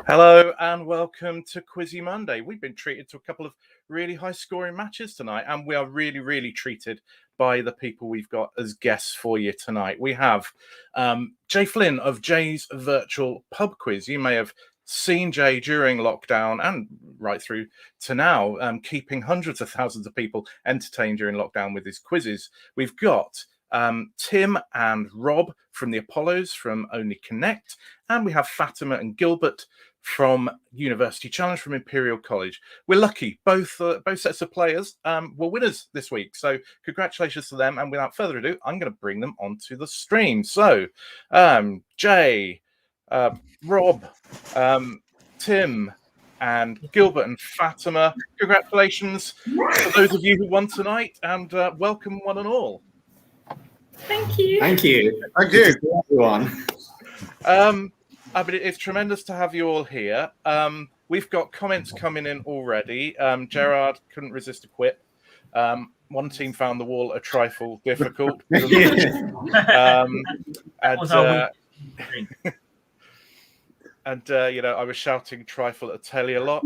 Hello and welcome to Quizzy Monday. We've been treated to a couple of really high-scoring matches tonight, and we are really treated by the people we've got as guests for you tonight. We have Jay Flynn of Jay's Virtual Pub Quiz. You may have seen Jay during lockdown and right through to now, keeping hundreds of thousands of people entertained during lockdown with his quizzes. We've got Tim and Rob from the Apollos from Only Connect, and we have Fatima and Gilbert from University Challenge from Imperial College. We're lucky, both sets of players were winners this week, so congratulations to them. And without further ado, I'm going to bring them onto the stream. So Jay, Rob, Tim and Gilbert and Fatima, congratulations to those of you who won tonight, and welcome one and all. Thank you. Thank you. Thank you, everyone. But it's tremendous to have you all here. We've got comments coming in already. Gerard couldn't resist a quip. One team found the wall a trifle difficult. I was shouting trifle at Telly a lot.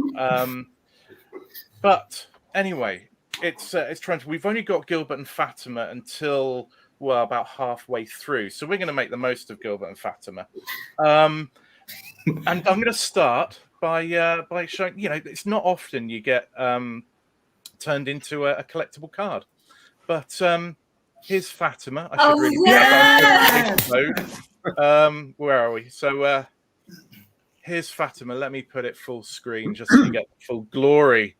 But anyway, it's trying to. We've only got Gilbert and Fatima until about halfway through, so we're going to make the most of Gilbert and Fatima. And I'm going to start by showing. It's not often you get turned into a collectible card, but here's Fatima. I should where are we? So here's Fatima. Let me put it full screen just so you get the full glory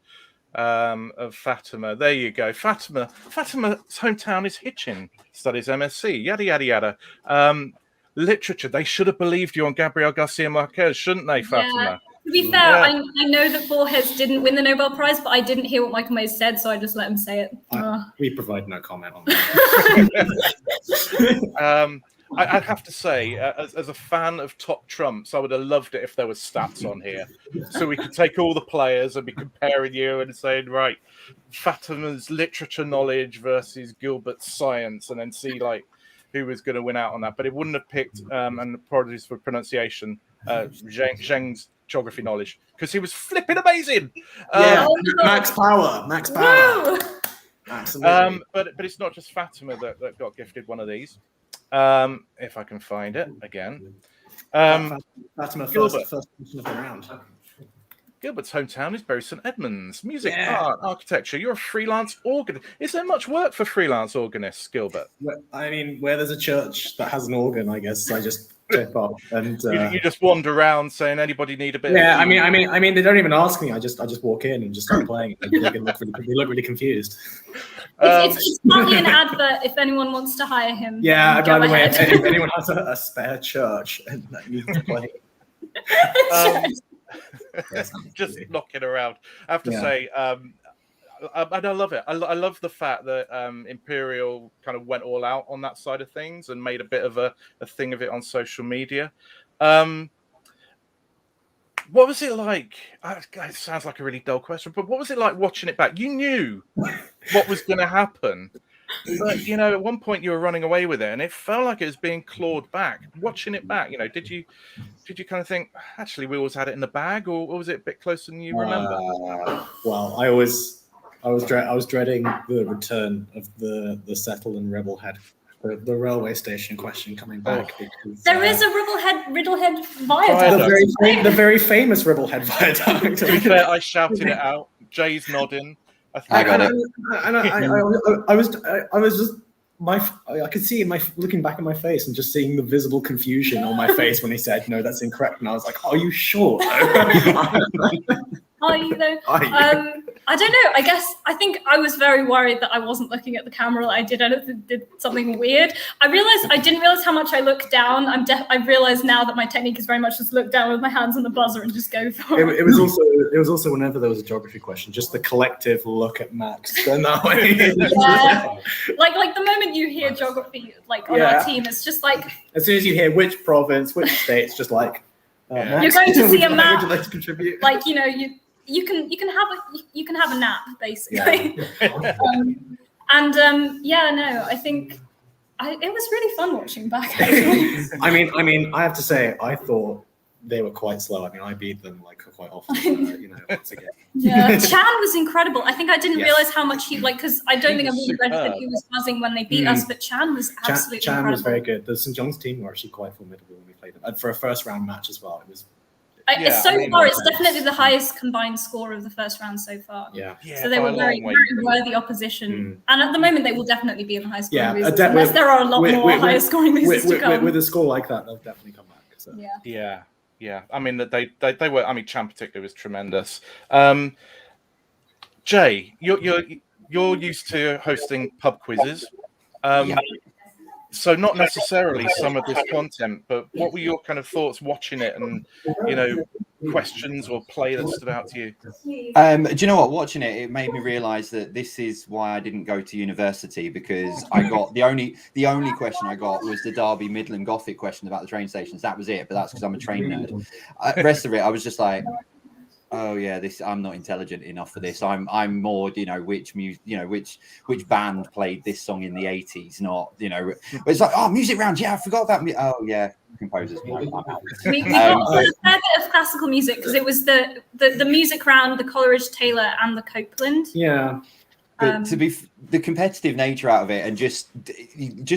of Fatima. There you go. Fatima's hometown is Hitchin. Studies MSc. Yada yada yada. Literature. They should have believed you on Gabriel Garcia Marquez, shouldn't they, Fatima? Yeah. To be fair, I know that Borges didn't win the Nobel Prize, but I didn't hear what Michael Mays said, so I just let him say it. We provide no comment on that. I'd have to say, as a fan of Top Trumps, I would have loved it if there was stats on here, so we could take all the players and be comparing you and saying, right, Fatima's literature knowledge versus Gilbert's science, and then see who was going to win out on that. But it wouldn't have picked, and apologies for pronunciation, Zheng's geography knowledge, because he was flipping amazing. Max power. Woo! Absolutely. But it's not just Fatima that got gifted one of these. If I can find it again. Fatima, Gilbert. first question of the round. Gilbert's hometown is Bury St Edmunds. Music, art, architecture. You're a freelance organist. Is there much work for freelance organists, Gilbert? I mean, where there's a church that has an organ, I guess I just tip up and you just wander around saying, anybody need a bit? Yeah, I mean, they don't even ask me. I just walk in and just start playing. They look really confused. It's partly an advert if anyone wants to hire him. Yeah, by the way, if anyone has a spare church and that needs to play. Just knocking around. I have to say, and I love it. I love the fact that Imperial kind of went all out on that side of things and made a bit of a thing of it on social media. What was it like? It sounds like a really dull question, but what was it like watching it back? You knew what was going to happen, but at one point you were running away with it, and it felt like it was being clawed back. Watching it back, did you kind of think, actually, we always had it in the bag, or was it a bit closer than you remember? Well, I was dreading the return of the Settle and Rebel Head, the railway station question coming back. Because, there is a Riddlehead viaduct. The very famous Riddlehead viaduct. To be fair, I shouted it out. Jay's nodding. I got it. And I was just I could see looking back at my face and just seeing the visible confusion on my face when he said, "No, that's incorrect." And I was like, "Are you sure?" Are you though? I don't know. I think I was very worried that I wasn't looking at the camera. I did something weird. I didn't realize how much I looked down. I realize now that my technique is very much just look down with my hands on the buzzer and just go for it. It was also whenever there was a geography question, just the collective look at Max. Then that way. Yeah. like the moment you hear geography, on our team, it's just like as soon as you hear which province, which state, it's just like you're going to see a map. Would you like to contribute? You can have a nap basically. Yeah. I think it was really fun watching back. Actually. I mean, I have to say, I thought they were quite slow. I mean, I beat them like quite often, once again. Yeah, Chan was incredible. I think I didn't Yes. realize how much he because I don't think I really read that he was buzzing when they beat us, but Chan was absolutely Chan incredible. was very good. The St. John's team were actually quite formidable when we played them, and for a first round match as well. It was. Far, it's definitely the highest combined score of the first round so far. Yeah. So they were very, very worthy opposition. And at the moment, they will definitely be in the high scoring music. Unless there are a lot more higher scoring music to come. With a score like that, they'll definitely come back. So. Yeah. I mean, they were. I mean, Chan particularly was tremendous. Jay, you're used to hosting pub quizzes. So not necessarily some of this content, but what were your kind of thoughts watching it, and questions or play that stood out to you? Do you know what? Watching it made me realise that this is why I didn't go to university, because I got the only question I got was the Derby Midland Gothic question about the train stations. That was it, but that's because I'm a train nerd. The rest of it, I was just like, oh yeah, I'm not intelligent enough for this. I'm more, which band played this song in the 80s, not, it's like, oh, music round, yeah, I forgot about me. Oh yeah, composers. No, I'm out. We got a fair bit of classical music because it was the music round, the Coleridge Taylor and the Copeland. Yeah. But to be the competitive nature out of it, and just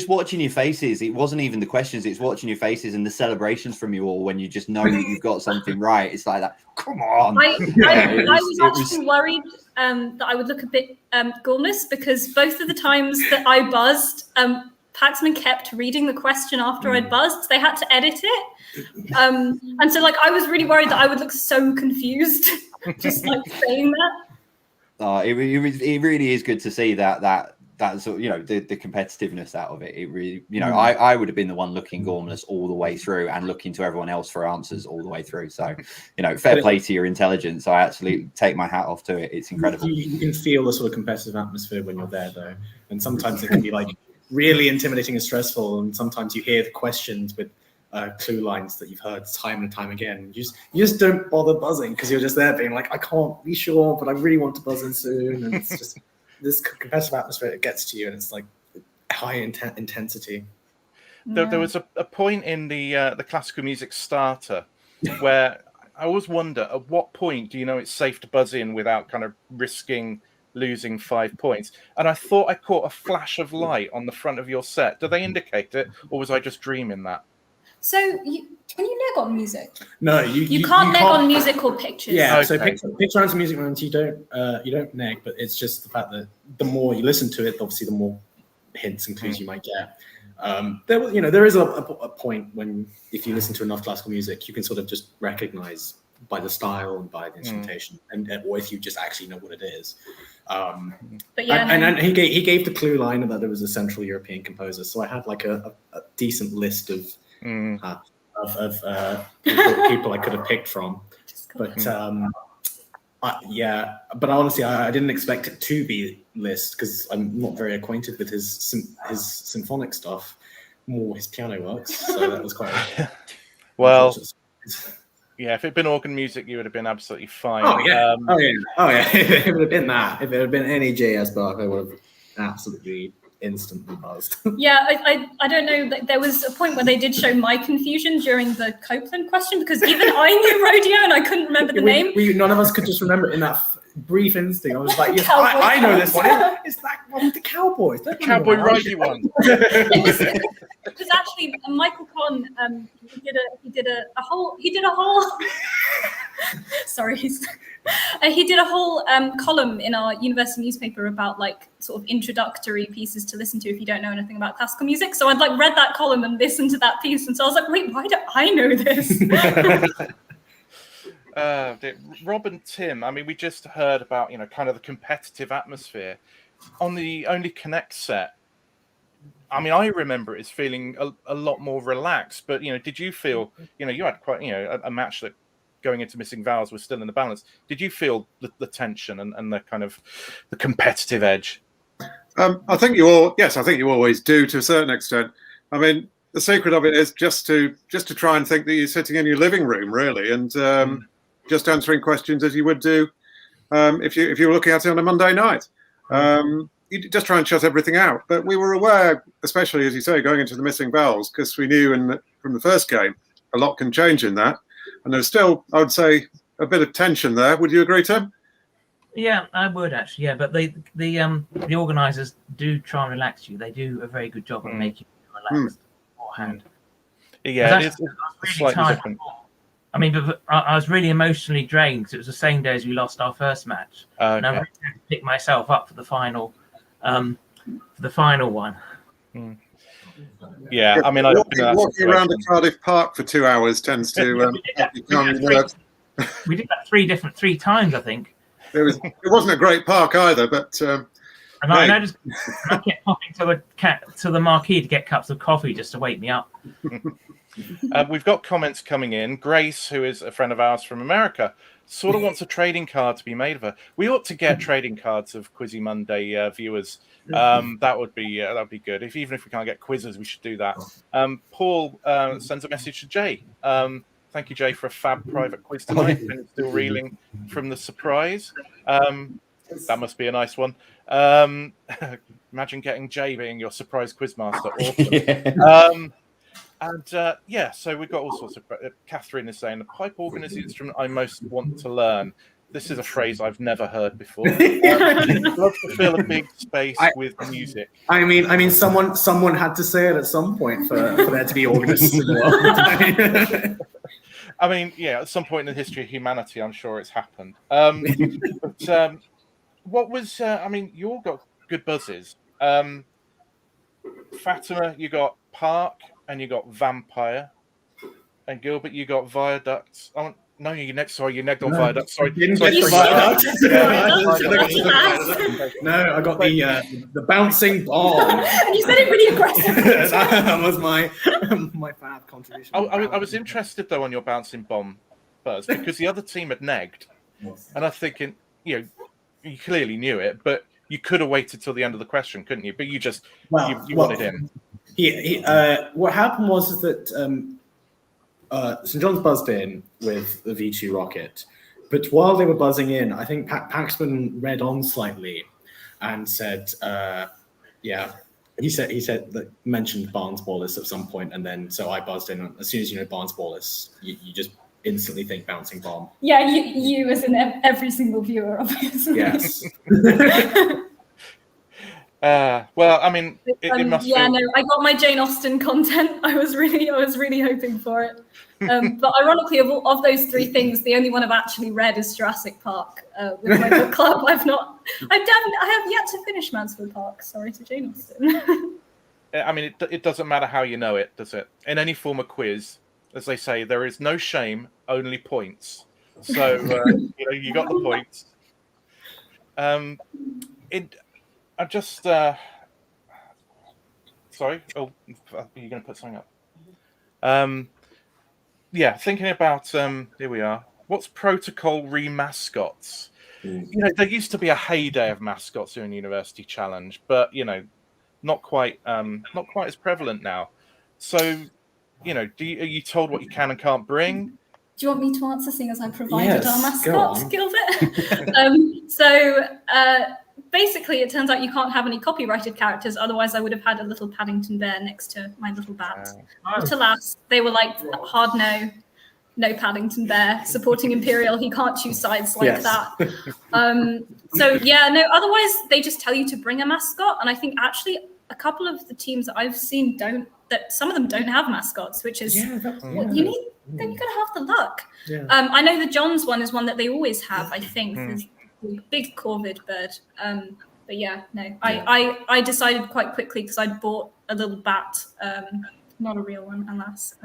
watching your faces, it wasn't even the questions, it's watching your faces and the celebrations from you all when you just know that you've got something right. It's like that. Come on. I was actually worried that I would look a bit gormless, because both of the times that I buzzed, Paxman kept reading the question after I'd buzzed. They had to edit it. And so I was really worried that I would look so confused just saying that. It really is good to see that sort of, the competitiveness out of it. It really, I would have been the one looking gormless all the way through and looking to everyone else for answers all the way through. So, fair play to your intelligence. I actually take my hat off to it. It's incredible. You can feel the sort of competitive atmosphere when you're there, though. And sometimes it can be really intimidating and stressful. And sometimes you hear the questions with clue lines that you've heard time and time again. You just don't bother buzzing because you're just there being like, I can't be sure, but I really want to buzz in soon. And it's just this competitive atmosphere that gets to you, and it's high intensity. There was a point in the classical music starter where I always wonder, at what point do you know it's safe to buzz in without kind of risking losing 5 points? And I thought I caught a flash of light on the front of your set. Do they indicate it, or was I just dreaming that? So can you neg on music? No, you can't neg on music or pictures. Yeah, okay. So picture rounds and music rounds, you don't neg, but it's just the fact that the more you listen to it, obviously the more hints and clues you might get. There is a point when, if you listen to enough classical music, you can sort of just recognize by the style and by the instrumentation, or if you just actually know what it is. But yeah, and he gave the clue line that there was a Central European composer, so I had a decent list of people I could have picked from, but but honestly, I didn't expect it to be Liszt because I'm not very acquainted with his symphonic stuff, more his piano works. So that was quite well. Yeah, if it'd been organ music, you would have been absolutely fine. Oh yeah, If it would have been that, if it had been any JS Bach, I would have absolutely instantly buzzed. Yeah, I don't know. There was a point where they did show my confusion during the Copeland question, because even I knew Rodeo and I couldn't remember the name. None of us could just remember it in that brief instinct. I was like, yes, I know this one. It's that one with the cowboys. The cowboy righty one. It was actually Michael Conn. He did a whole. Sorry, he did a whole column in our university newspaper about sort of introductory pieces to listen to if you don't know anything about classical music. So I'd read that column and listened to that piece, and so I was like, wait, why do I know this? Rob and Tim, I mean, we just heard about kind of the competitive atmosphere on the Only Connect set. I mean, I remember it as feeling a lot more relaxed, but did you feel you had quite a match that going into Missing Vowels was still in the balance? Did you feel the tension and the kind of the competitive edge? I think you always do to a certain extent. I mean, the secret of it is just to try and think that you're sitting in your living room, really, and just answering questions as you would do if you were looking at it on a Monday night. You just try and shut everything out. But we were aware, especially as you say, going into the Missing Vowels, because we knew from the first game a lot can change in that. and there's still, I would say, a bit of tension there. Would you agree, Tim? Yeah, I would actually. Yeah, but the organisers do try and relax you. They do a very good job of making you relaxed beforehand. Yeah, it's slightly different. I mean, but I was really emotionally drained because it was the same day as we lost our first match, and I really had to pick myself up for the final one. Yeah, I mean, walking around the Cardiff Park for 2 hours tends to we did that three times, I think. It wasn't a great park either, but and I kept popping to the marquee to get cups of coffee just to wake me up. We've got comments coming in. Grace, who is a friend of ours from America, sort of wants a trading card to be made of her. We ought to get trading cards of Quizzy Monday viewers. That would be good. Even if we can't get quizzes, we should do that. Paul sends a message to Jay. Thank you, Jay, for a fab private quiz tonight. And still reeling from the surprise. That must be a nice one. Imagine getting Jay being your surprise quizmaster. Awesome. So we've got all sorts of. Catherine is saying the pipe organ is the instrument I most want to learn. This is a phrase I've never heard before. Love to fill a big space with music. I mean, someone had to say it at some point for there to be organists in the world. I mean, yeah, at some point in the history of humanity, I'm sure it's happened. What was? You all got good buzzes. Fatima, you got Park, and you got Vampire, and Gilbert, you got Viaducts. Oh no, you negged on Viaduct. Sorry, Viaduct. No, I got the bouncing bomb. You said it really aggressive. That was my bad contribution. I was interested though on your bouncing bomb, Buzz, because the other team had negged, and I'm thinking, you clearly knew it, but you could have waited till the end of the question, couldn't you? But you just you wanted in. What happened was that St. John's buzzed in with the V2 rocket, but while they were buzzing in, I think Paxman read on slightly and said, he said that mentioned Barnes Wallace at some point, and then so I buzzed in. As soon as you know Barnes Wallace, you just instantly think bouncing bomb. Yeah, you as in every single viewer, obviously. Yes. Well, I mean, it must. Yeah, no, I got my Jane Austen content. I was really hoping for it. But ironically, of those three things, the only one I've actually read is Jurassic Park with my book club. I have yet to finish Mansfield Park. Sorry to Jane Austen. I mean, it doesn't matter how you know it, does it? In any form of quiz, as they say, there is no shame, only points. So you got the points. I just sorry. Oh, are you going to put something up? Thinking about here we are. What's protocol re-mascots? There used to be a heyday of mascots during University Challenge, but not quite as prevalent now. So, are you told what you can and can't bring? Do you want me to answer, seeing as I provided our go mascots, on. Gilbert? Basically, it turns out you can't have any copyrighted characters. Otherwise, I would have had a little Paddington Bear next to my little bat. But alas, they were like, hard no Paddington Bear. Supporting Imperial, he can't choose sides like that. Otherwise, they just tell you to bring a mascot. And I think actually a couple of the teams that I've seen some of them don't have mascots, which is you need. Then you gotta have the luck. Yeah. I know the Johns one is one that they always have. I think there's a big corvid bird. I decided quite quickly because I'd bought a little bat, not a real one, alas.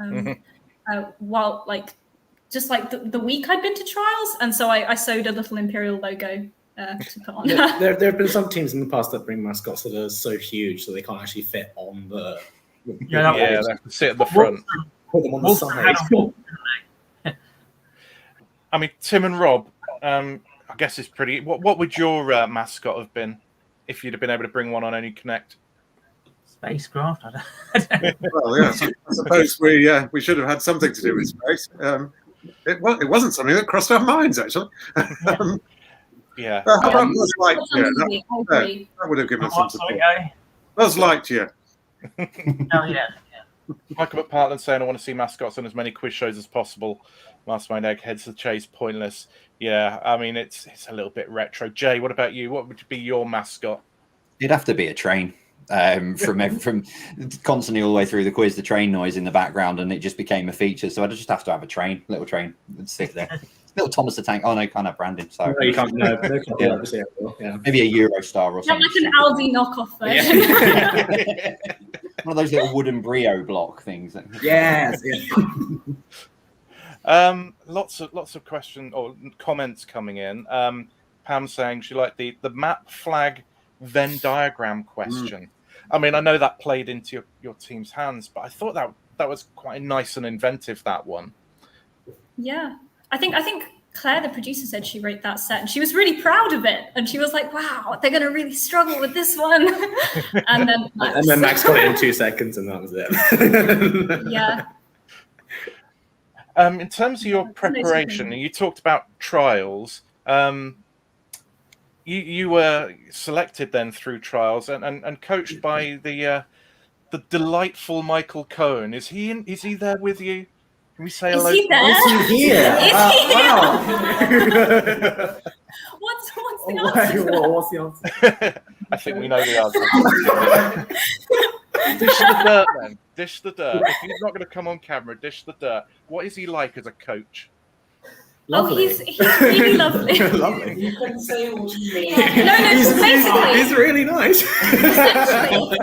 While the week I'd been to trials, and so I sewed a little Imperial logo to put on. There have been some teams in the past that bring mascots that are so huge that they can't actually fit on the. They have to sit at the front. Put them on the side. I mean, Tim and Rob, I guess it's pretty. What would your mascot have been if you'd have been able to bring one on Only Connect? Spacecraft. Well, yeah. I suppose we should have had something to do with space. It wasn't something that crossed our minds actually. Yeah. How about Buzz Lightyear? That would have given us some support. Buzz Lightyear. Oh yeah. Michael McPartland saying I want to see mascots on as many quiz shows as possible. Mastermind Egg heads the chase, pointless. Yeah, I mean it's a little bit retro. Jay, what about you? What would be your mascot? It'd have to be a train. From constantly all the way through the quiz, the train noise in the background, and it just became a feature. So I'd just have to have a little train, and sit there. Little Thomas the Tank. Oh no, can't have Brandon. So No, you can't. No, yeah. Maybe a Eurostar or Yeah, something. like an Aldi knockoff version. Yeah. One of those little wooden Brio block things. Yes. Lots of questions or comments coming in. Pam saying she liked the map flag Venn diagram question. I mean, I know that played into your team's hands, but I thought that was quite nice and inventive, that one. Yeah, I think Claire, the producer, said she wrote that set, and she was really proud of it. And she was like, "Wow, they're going to really struggle with this one." And then Max got it in 2 seconds, and that was it. Yeah. In terms of your preparation, you talked about trials. You were selected then through trials and coached by the delightful Michael Cohen. Is he there with you? Can we say hello? Is he there? Is he here? Wow. What's the answer? What's the answer? I think we know the answer. Dish the dirt then. Dish the dirt. If he's not going to come on camera, dish the dirt. What is he like as a coach? Lovely. Oh, he's really lovely. Lovely. You couldn't say what you mean. No, basically. He's really nice. Essentially,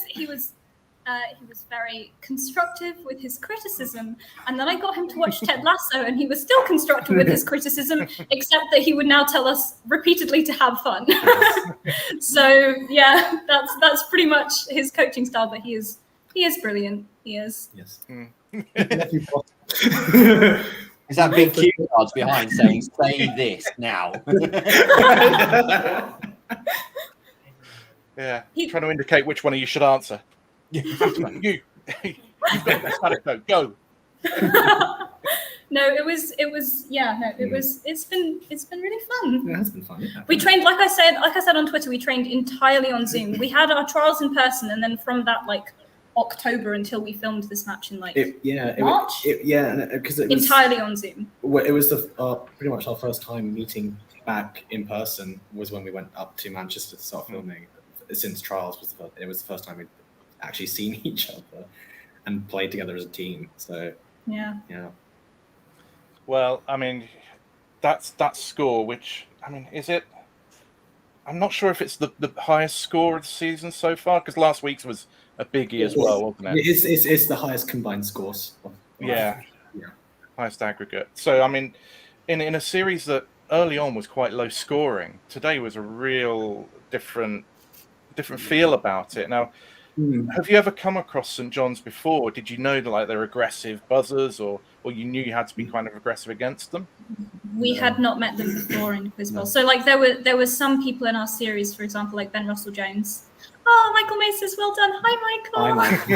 he was very constructive with his criticism, and then I got him to watch Ted Lasso, and he was still constructive with his criticism, except that he would now tell us repeatedly to have fun. So yeah, that's pretty much his coaching style. But he is brilliant. He is. Yes. Is that big cue cards behind saying "say this now"? Yeah, trying to indicate which one of you should answer. You've got this. Go. No, it's been really fun. It has been fun. Yeah. We trained, like I said on Twitter, we trained entirely on Zoom. We had our trials in person, and then from that, like October until we filmed this match in March. Because it was entirely on Zoom. It was pretty much our first time meeting back in person was when we went up to Manchester to start filming. Since trials it was the first time we'd actually seen each other and played together as a team. So yeah. Well, I mean, that score, which I mean, is it? I'm not sure if it's the highest score of the season so far, because last week's was a biggie as well, wasn't it? It's the highest combined scores. Yeah. Highest aggregate. So I mean, in a series that early on was quite low scoring, today was a real different feel about it. Now, have you ever come across St John's before? Did you know that like they're aggressive buzzers, or you knew you had to be kind of aggressive against them? We had not met them before in Quiz Bowl. So like there were some people in our series, for example, like Ben Russell Jones. Oh, Michael Maces, well done. Hi, Michael.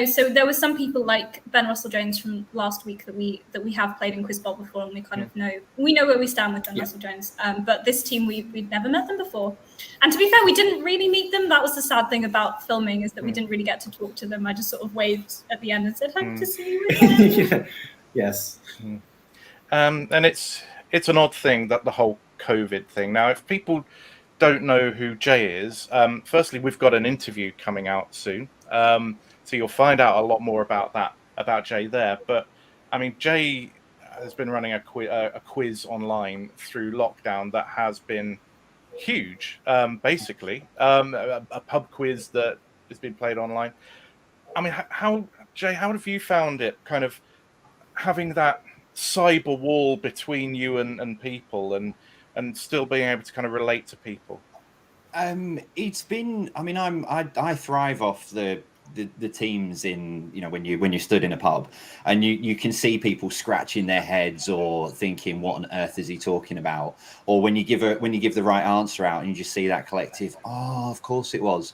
So there were some people like Ben Russell Jones from last week that we have played in Quiz Bowl before, and we kind of know where we stand with Ben Russell Jones. But this team we'd never met them before, and to be fair, we didn't really meet them. That was the sad thing about filming, is that we didn't really get to talk to them. I just sort of waved at the end and said, "Hope to see you again." Yes. And it's an odd thing, that the whole COVID thing. Now, if people don't know who Jay is, firstly, we've got an interview coming out soon. So you'll find out a lot more about Jay there. But I mean, Jay has been running a quiz online through lockdown that has been huge. Basically, a pub quiz that has been played online. I mean, Jay, how have you found it? Kind of having that cyber wall between you and people, and still being able to kind of relate to people. It's been. I mean, I thrive off the teams in, you know, when you stood in a pub and you can see people scratching their heads or thinking, what on earth is he talking about? Or when you give the right answer out and you just see that collective, oh, of course it was.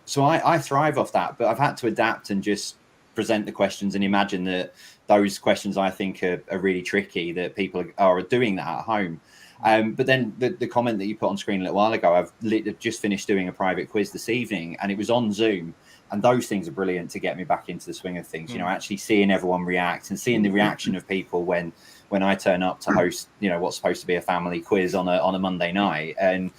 So I thrive off that, but I've had to adapt and just present the questions and imagine that those questions I think are really tricky, that people are doing that at home. But then the comment that you put on screen a little while ago, I've just finished doing a private quiz this evening, and it was on Zoom. And those things are brilliant to get me back into the swing of things. You know, actually seeing everyone react and seeing the reaction of people when I turn up to host, you know, what's supposed to be a family quiz on a Monday night. And,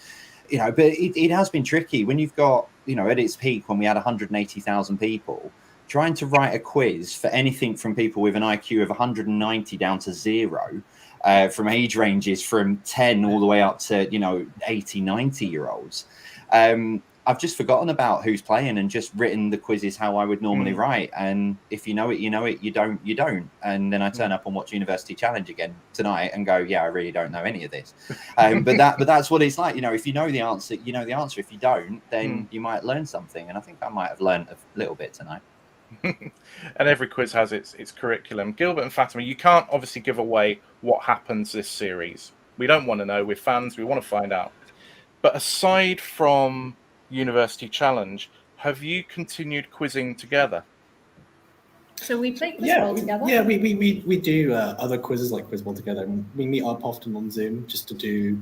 you know, but it has been tricky when you've got, you know, at its peak when we had 180,000 people, trying to write a quiz for anything from people with an IQ of 190 down to 0, from age ranges from 10 all the way up to, you know, 80, 90-year-olds. I've just forgotten about who's playing and just written the quizzes how I would normally write. And if you know it, you know it. You don't, you don't. And then I turn up and watch University Challenge again tonight and go, yeah, I really don't know any of this. But that's what it's like. You know, if you know the answer, you know the answer. If you don't, then you might learn something. And I think I might have learned a little bit tonight. And every quiz has its curriculum. Gilbert and Fatima, you can't obviously give away what happens this series. We don't want to know. We're fans. We want to find out. But aside from University Challenge, have you continued quizzing together? So we play Quiz together? Yeah, we do other quizzes like Quiz Ball together. We meet up often on Zoom just to do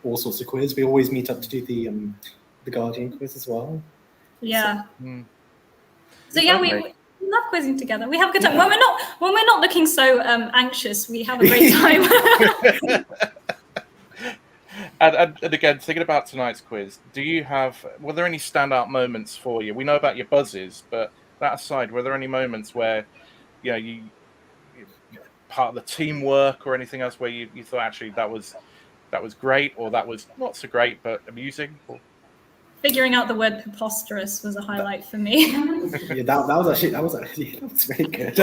all sorts of quiz. We always meet up to do the Guardian quiz as well. Yeah. So yeah, we love quizzing together. We have a good time. When we're not looking so anxious, we have a great time. And again, thinking about tonight's quiz, were there any standout moments for you? We know about your buzzes, but that aside, were there any moments where, you know, you part of the teamwork or anything else where you thought actually that was great, or that was not so great but amusing? Figuring out the word preposterous was a highlight for me. Yeah, that was very good.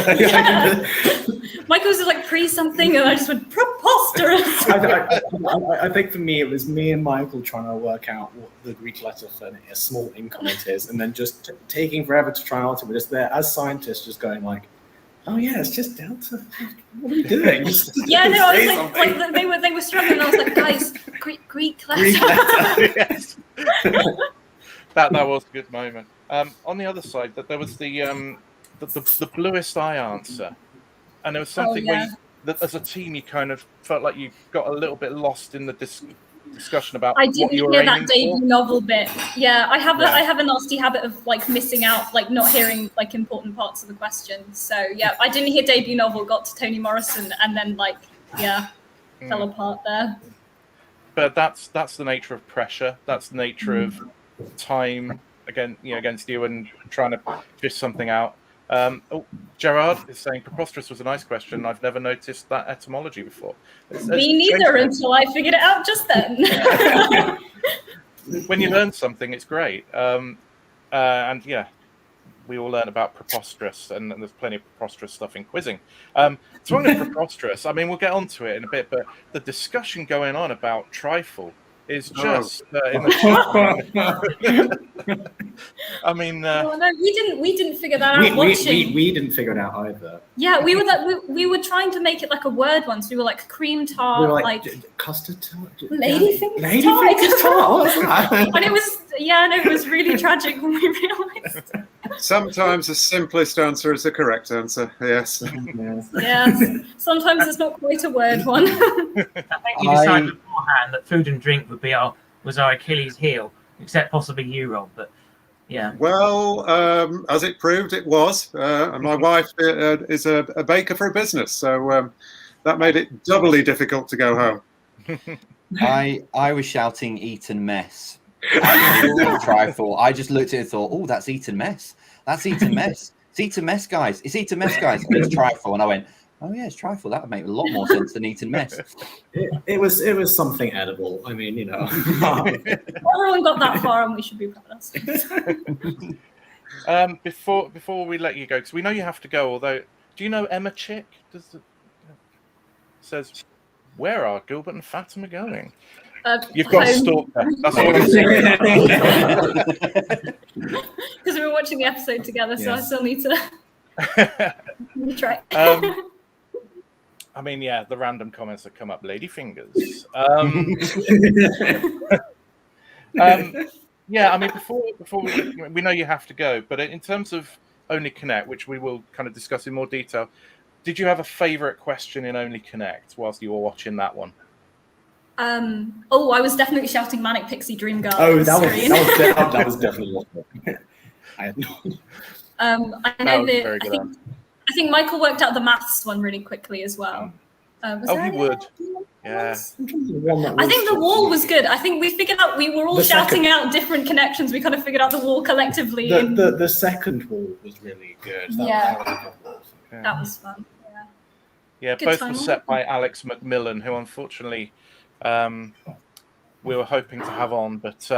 Michael was like pre-something, and I just went preposterous. I think for me, it was me and Michael trying to work out what the Greek letter for a small increment is, and then just taking forever to try and answer. We're just there as scientists, just going like, "Oh yeah, it's just delta. What are we doing?" Yeah, no, I was like they were struggling. I was like, guys, Greek letter. Yes. that was a good moment. On the other side, that there was the bluest eye answer, and there was something where that as a team you kind of felt like you got a little bit lost in the discussion about I what didn't you were hear aiming that debut for. novel bit. Yeah, I have a nasty habit of like missing out, like not hearing like important parts of the question. So yeah, I didn't hear debut novel, got to Toni Morrison, and then like fell apart there. But that's the nature of pressure. That's the nature of time against you and trying to fish something out. Gerard is saying preposterous was a nice question. I've never noticed that etymology before. Me neither until I figured it out just then. When you learn something, it's great. And yeah, we all learn about preposterous, and there's plenty of preposterous stuff in quizzing. Talking of preposterous, I mean, we'll get onto it in a bit, but the discussion going on about trifle is just in the I mean, no, we didn't figure that out watching. We didn't figure it out either. Yeah, we were trying to make it like a word once. We were like cream tart, We were like custard tart, ladyfingers tart. And it was really tragic when we realised. Sometimes the simplest answer is the correct answer. Yes. Yes. Sometimes it's not quite a word one. I think we decided beforehand that food and drink was our Achilles heel, except possibly you, Rob. But yeah. Well, as it proved, it was. And my wife is a baker for a business, so that made it doubly difficult to go home. I was shouting Eton mess. Trifle. I just looked at it and thought, oh, that's Eton mess. That's Eton mess. It's Eton mess, guys. It's Eton mess, guys. And it's trifle. And I went, oh yeah, it's trifle. That would make a lot more sense than Eton mess. It was something edible. I mean, you know. Everyone got that far, and we should be proud of us. Before we let you go, because we know you have to go. Although, do you know Emma Chick? Says, where are Gilbert and Fatima going? You've got to stalk her. That's all I'm saying. Because we were watching the episode together, so I still need to try. I mean, yeah, the random comments that come up, ladyfingers. Yeah, I mean, before we know you have to go, but in terms of Only Connect, which we will kind of discuss in more detail, did you have a favourite question in Only Connect whilst you were watching that one? I was definitely shouting Manic Pixie Dream Girl. Oh, that was definitely one. I had no idea. I That know was a that very good answer. I think Michael worked out the maths one really quickly as well. Was Oh, there he any would. other Yeah. ones? I'm trying to think of one that I was think the just wall was easy. good. I think we figured out, we were all The shouting second- out different connections. We kind of figured out the wall collectively. The second wall was really good. Yeah. That was a good wall. Yeah. That was fun. Yeah, Good both time were on set that. by Alex McMillan, who unfortunately we were hoping to have on, but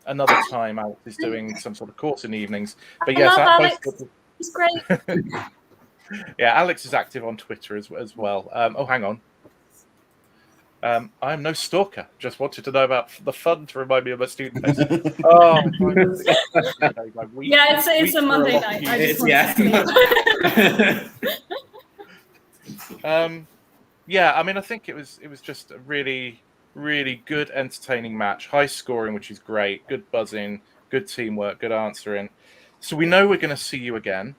another time Alex is doing some sort of course in the evenings. But I yes, love both Alex. He's great. yeah, Alex is active on Twitter as well. Oh, hang on. I am no stalker. Just wanted to know about the fun to remind me of my student days. Oh, Yeah, it's a Monday night. I just want to Yeah. Yeah, I mean, I think it was just a really, really good, entertaining match. High scoring, which is great. Good buzzing, good teamwork, good answering. So we know we're going to see you again.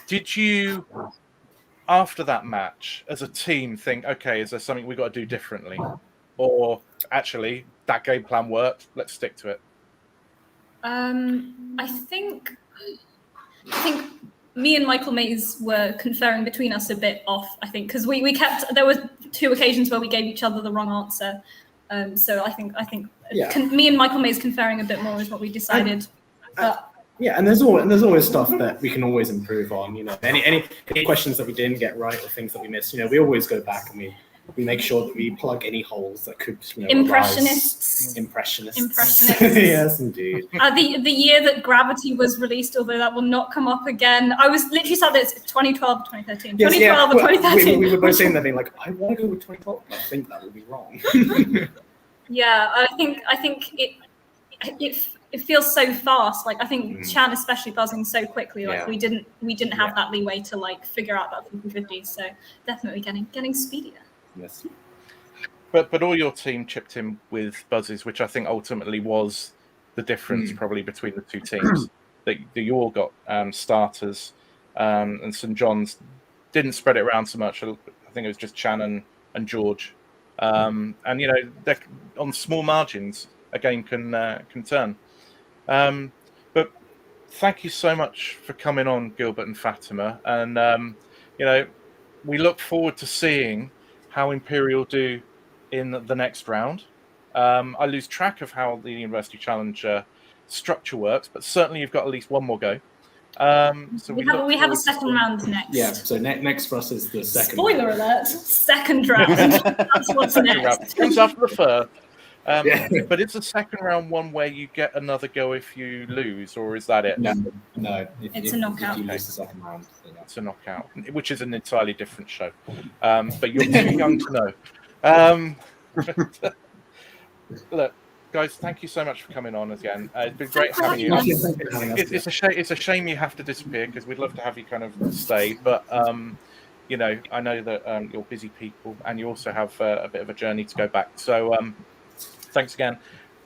Did you, after that match, as a team, think, okay, is there something we've got to do differently? Or actually, that game plan worked, let's stick to it? I think me and Michael Mays were conferring between us a bit off, I think, because we kept, there were 2 occasions where we gave each other the wrong answer. So I think Yeah. Me and Michael Mays conferring a bit more is what we decided. Yeah, and there's always stuff that we can always improve on. You know, any questions that we didn't get right or things that we missed. You know, we always go back and we make sure that we plug any holes that could. You know, Impressionists. Impressionists. Yes, indeed. The year that Gravity was released, although that will not come up again. I was literally said it's 2012 or 2013. Yes, 2012 or 2013. We were both saying that thing like, I want to go with 2012, but I think that will be wrong. Yeah, I think it feels so fast. Like I think Chan especially buzzing so quickly. Like we didn't have that leeway to like figure out that 50-50. So definitely getting speedier. Yes. But all your team chipped in with buzzes, which I think ultimately was the difference probably between the 2 teams. that you all got starters, and St John's didn't spread it around so much. I think it was just Chan and George. And you know, on small margins, a game can turn. But thank you so much for coming on, Gilbert and Fatima. And you know, we look forward to seeing how Imperial do in the next round. I lose track of how the University Challenge structure works, but certainly you've got at least one more go. So we have a second round next. Yeah, so next for us is the second. Spoiler alert! Second round. That's what's next. Comes after the first. But is the second round one where you get another go if you lose, or is that it? No. It's a knockout. If you lose the second round, it's a knockout, which is an entirely different show. But you're too young to know. Look, guys, thank you so much for coming on again. It's been great having you. It's a shame you have to disappear because we'd love to have you kind of stay, but you know, I know that you're busy people and you also have a bit of a journey to go back. So thanks again.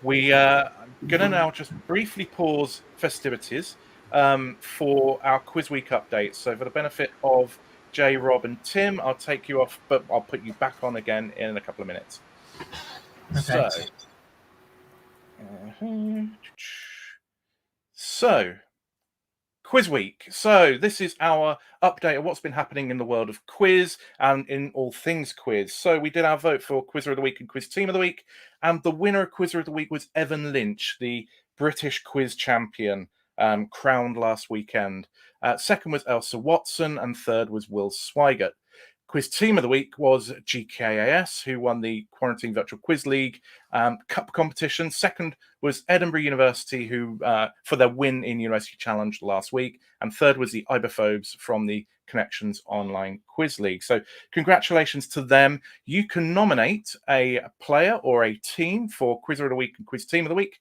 We are going to now just briefly pause festivities for our Quiz Week updates. So for the benefit of Jay, Rob and Tim, I'll take you off, but I'll put you back on again in a couple of minutes. Okay. So, Quiz Week. So this is our update of what's been happening in the world of quiz and in all things quiz. So we did our vote for Quizzer of the Week and Quiz Team of the Week, and the winner of Quizzer of the Week was Evan Lynch, the British quiz champion, crowned last weekend. Second was Elsa Watson, and third was Will Swigert. Quiz Team of the Week was GKAS, who won the Quarantine Virtual Quiz League Cup competition. Second was Edinburgh University, who for their win in University Challenge last week. And third was the Iberphobes from the Connections Online Quiz League. So congratulations to them. You can nominate a player or a team for Quizzer of the Week and Quiz Team of the Week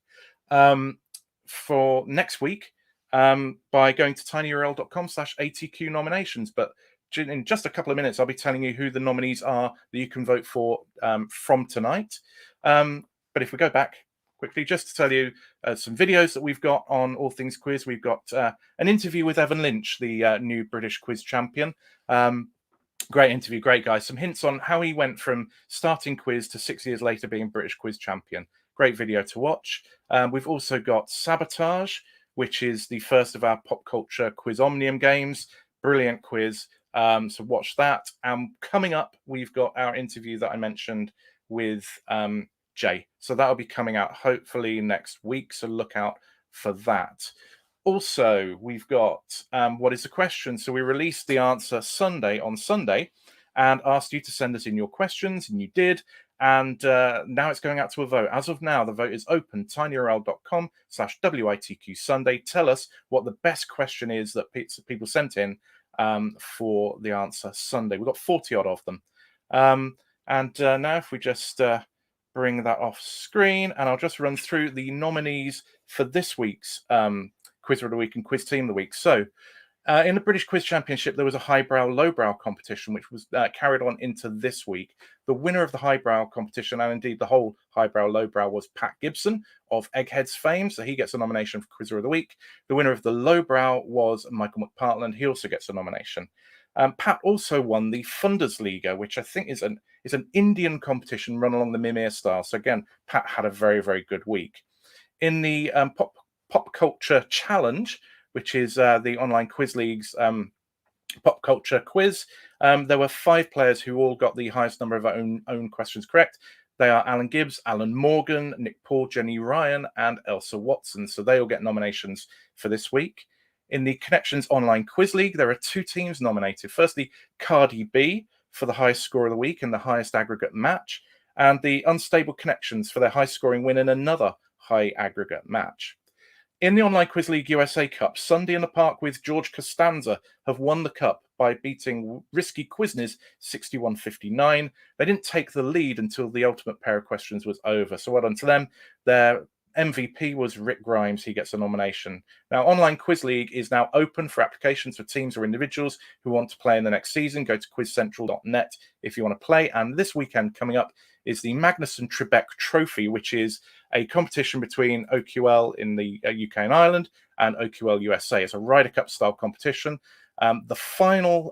for next week by going to tinyurl.com/ATQ nominations. But in just a couple of minutes, I'll be telling you who the nominees are that you can vote for from tonight. But if we go back quickly, just to tell you some videos that we've got on All Things Quiz. We've got an interview with Evan Lynch, the new British quiz champion. Great interview, great guy. Some hints on how he went from starting quiz to 6 years later being British quiz champion. Great video to watch. We've also got Sabotage, which is the first of our pop culture quiz omnium games. Brilliant quiz. So watch that. Coming up, we've got our interview that I mentioned with Jay. So that'll be coming out hopefully next week. So look out for that. Also, we've got what is the question? So we released the answer on Sunday and asked you to send us in your questions, and you did. And now it's going out to a vote. As of now, the vote is open, tinyurl.com/WITQ Sunday. Tell us what the best question is that people sent in for the answer Sunday. We've got 40 odd of them. Now if we just bring that off screen, and I'll just run through the nominees for this week's Quiz of the Week and Quiz Team of the Week. So in the British Quiz Championship, there was a highbrow, lowbrow competition, which was carried on into this week. The winner of the highbrow competition, and indeed the whole highbrow, lowbrow, was Pat Gibson of Eggheads fame. So he gets a nomination for Quizzer of the Week. The winner of the lowbrow was Michael McPartland. He also gets a nomination. Pat also won the Funders Liga, which I think is an Indian competition run along the Mimir style. So again, Pat had a very, very good week. In the Pop Culture Challenge, which is the online quiz league's pop culture quiz, there were 5 players who all got the highest number of own questions correct. They are Alan Gibbs, Alan Morgan, Nick Paul, Jenny Ryan, and Elsa Watson. So they all get nominations for this week. In the Connections Online Quiz League, there are 2 teams nominated. Firstly, Cardi B for the highest score of the week and the highest aggregate match, and the Unstable Connections for their high scoring win in another high aggregate match. In the Online Quiz League USA Cup, Sunday in the Park with George Costanza have won the cup by beating Risky Quizness 61-59. They didn't take the lead until the ultimate pair of questions was over. So well done to them. Their MVP was Rick Grimes. He gets a nomination. Now, Online Quiz League is now open for applications for teams or individuals who want to play in the next season. Go to quizcentral.net if you want to play. And this weekend coming up is the Magnuson Trebek Trophy, which is a competition between OQL in the UK and Ireland and OQL USA. It's a Ryder Cup style competition. The final,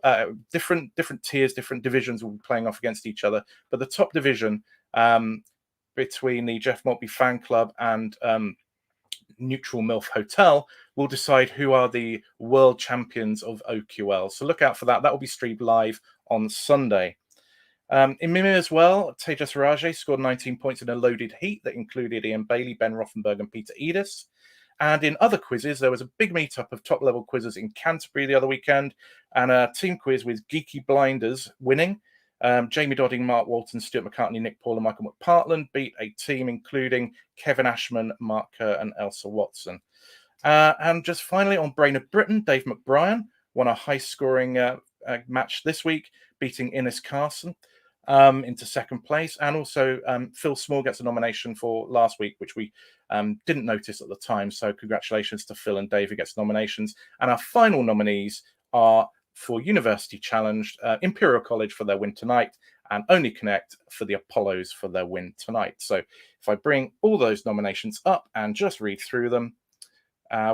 different tiers, different divisions will be playing off against each other. But the top division between the Jeff Maltby Fan Club and Neutral MILF Hotel will decide who are the world champions of OQL. So look out for that. That will be streamed live on Sunday. In Mimir as well, Tejas Rajay scored 19 points in a loaded heat that included Ian Bailey, Ben Rothenberg, and Peter Edis. And in other quizzes, there was a big meetup of top-level quizzes in Canterbury the other weekend, and a team quiz with Geeky Blinders winning. Jamie Dodding, Mark Walton, Stuart McCartney, Nick Paul, and Michael McPartland beat a team including Kevin Ashman, Mark Kerr, and Elsa Watson. And just finally, on Brain of Britain, Dave McBrien won a high-scoring match this week, beating Innes Carson into second place. And also Phil Small gets a nomination for last week, which we didn't notice at the time. So congratulations to Phil and Dave who gets nominations. And our final nominees are for University Challenge, Imperial College for their win tonight, and Only Connect for the Apollos for their win tonight. So if I bring all those nominations up and just read through them,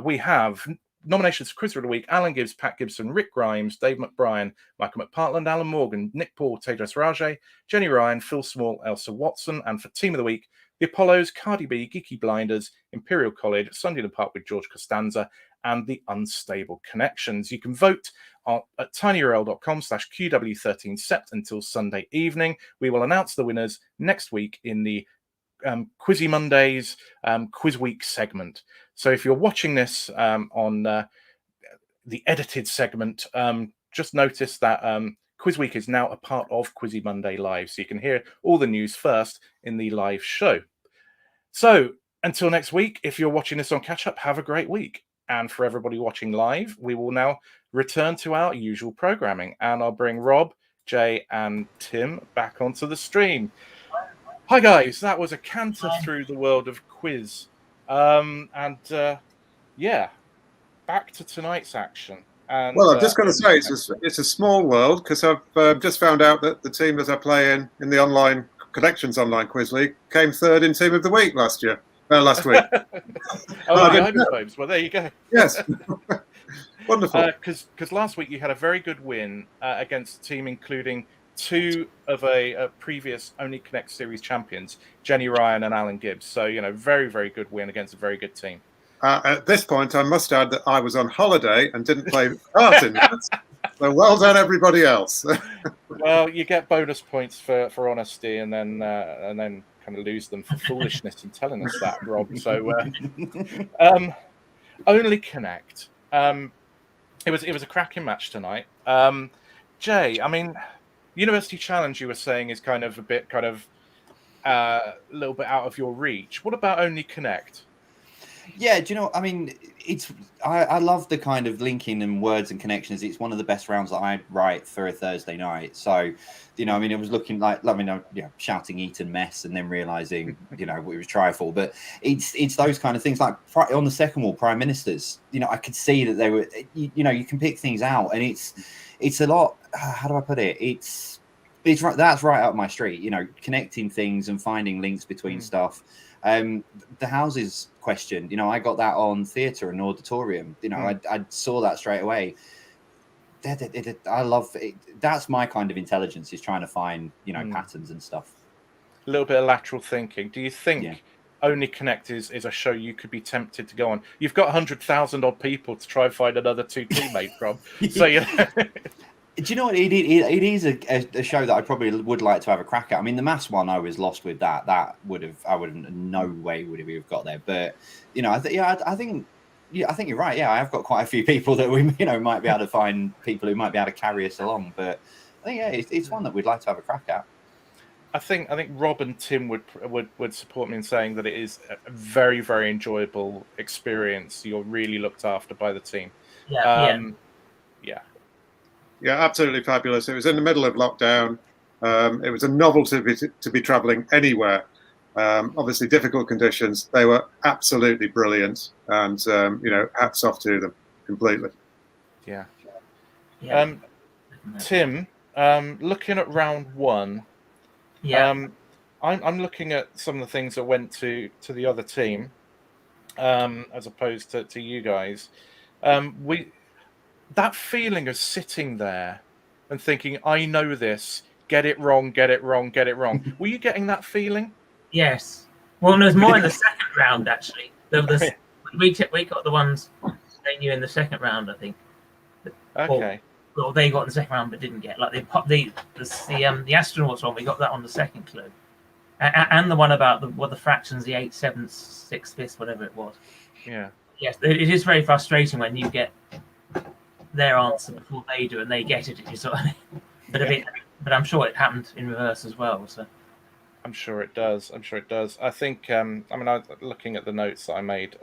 we have nominations for Quizzer of the Week: Alan Gibbs, Pat Gibson, Rick Grimes, Dave McBrien, Michael McPartland, Alan Morgan, Nick Paul, Tejas Rajay, Jenny Ryan, Phil Small, Elsa Watson. And for Team of the Week, the Apollos, Cardi B, Geeky Blinders, Imperial College, Sunday in the Park with George Costanza, and the Unstable Connections. You can vote at tinyurl.com/QW13 set until Sunday evening. We will announce the winners next week in the Quizzy Mondays Quiz Week segment. So if you're watching this on the edited segment, just notice that Quiz Week is now a part of Quizzy Monday Live. So you can hear all the news first in the live show. So until next week, if you're watching this on catch up, have a great week. And for everybody watching live, we will now return to our usual programming. And I'll bring Rob, Jay, and Tim back onto the stream. Hi, guys. That was a canter through the world of quiz. Yeah, back to tonight's action. And, well, I'm just going to say it's a small world, because I've just found out that the team that I play in the online Connections Online Quiz League came third in Team of the Week last week. Well, there you go. Yes. Wonderful. Because last week you had a very good win against a team including two of a previous Only Connect Series champions, Jenny Ryan and Alan Gibbs. So, very, very good win against a very good team. At this point, I must add that I was on holiday and didn't play part in that. So well done, everybody else. Well, you get bonus points for honesty, and then kind of lose them for foolishness in telling us that, Rob. So, Only Connect. It was a cracking match tonight. Jay, I mean, University Challenge, you were saying, is kind of a little bit out of your reach. What about Only Connect? Yeah, do you know? I mean, I love the kind of linking and words and connections. It's one of the best rounds that I write for a Thursday night. So, I mean, it was looking like, shouting Eton mess and then realizing, it was trifle. But it's those kind of things, like on the second wall, prime ministers. I could see that they were. You can pick things out, and it's a lot. How do I put it? It's right. That's right up my street. Connecting things and finding links between stuff. The houses question, I got that on theatre and auditorium. I saw that straight away. I love it. That's my kind of intelligence, is trying to find patterns and stuff. A little bit of lateral thinking. Do you think Only Connect is a show you could be tempted to go on? You've got 100,000 odd people to try and find another two teammates from. So Do you know what? It is a show that I probably would like to have a crack at. I mean, the mass one, I was lost with that. I no way would have got there. But I think you're right. Yeah, I have got quite a few people that we might be able to find people who might be able to carry us along. But I think it's one that we'd like to have a crack at. I think Rob and Tim would support me in saying that it is a very, very enjoyable experience. You're really looked after by the team. Yeah, absolutely fabulous. It was in the middle of lockdown. It was a novelty to be travelling anywhere. Obviously, difficult conditions. They were absolutely brilliant, and hats off to them completely. Yeah. Tim, looking at round one. Yeah. I'm looking at some of the things that went to the other team, as opposed to you guys. That feeling of sitting there and thinking, I know this, get it wrong. Were you getting that feeling? Yes. Well, there was more in the second round, actually. We got the ones they knew in the second round, I think. Okay. Well, they got in the second round but didn't get. Like the astronauts one, we got that on the second clue. And the one about the fractions, the 8/7, 6/5, whatever it was. Yeah. Yes, it is very frustrating when you get their answer before they do, and they get it. But I'm sure it happened in reverse as well. So I'm sure it does. I think. I was looking at the notes that I made.